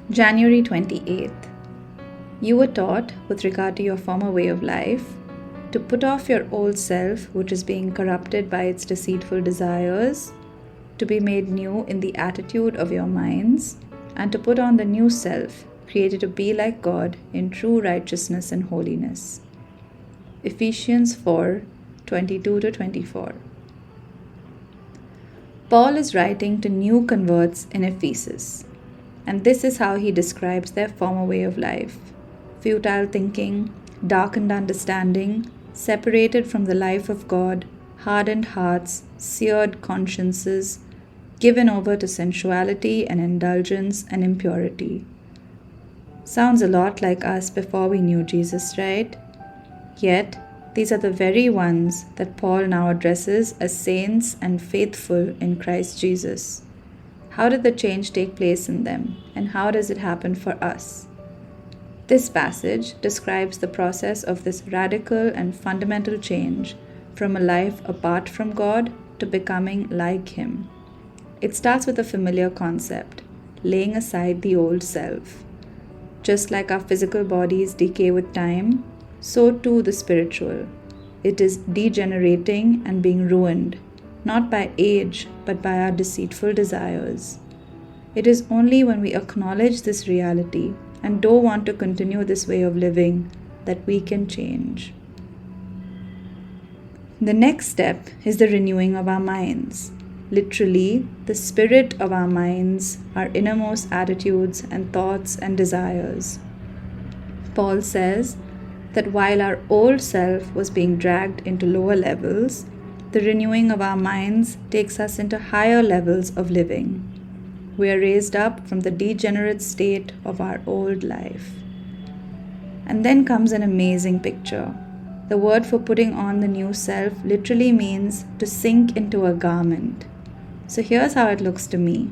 January 28th. You were taught, with regard to your former way of life, to put off your old self, which is being corrupted by its deceitful desires, to be made new in the attitude of your minds, and to put on the new self, created to be like God in true righteousness and holiness. Ephesians 4:22-24. Paul is writing to new converts in Ephesus, and this is how he describes their former way of life: futile thinking, darkened understanding, separated from the life of God, hardened hearts, seared consciences, given over to sensuality and indulgence and impurity. Sounds a lot like us before we knew Jesus, right? Yet, these are the very ones that Paul now addresses as saints and faithful in Christ Jesus. How did the change take place in them, and how does it happen for us? This passage describes the process of this radical and fundamental change from a life apart from God to becoming like Him. It starts with a familiar concept: laying aside the old self. Just like our physical bodies decay with time, so too the spiritual. It is degenerating and being ruined, not by age, but by our deceitful desires. It is only when we acknowledge this reality and don't want to continue this way of living that we can change. The next step is the renewing of our minds. Literally, the spirit of our minds, our innermost attitudes and thoughts and desires. Paul says that while our old self was being dragged into lower levels, the renewing of our minds takes us into higher levels of living. We are raised up from the degenerate state of our old life. And then comes an amazing picture. The word for putting on the new self literally means to sink into a garment. So here's how it looks to me.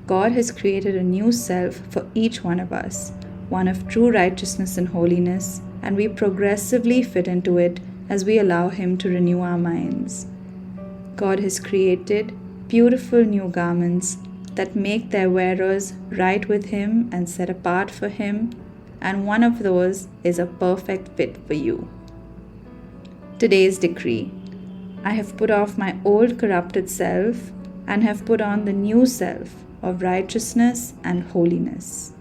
God has created a new self for each one of us, one of true righteousness and holiness, and we progressively fit into it as we allow Him to renew our minds. God has created beautiful new garments that make their wearers right with Him and set apart for Him, and one of those is a perfect fit for you. Today's decree: I have put off my old corrupted self and have put on the new self of righteousness and holiness.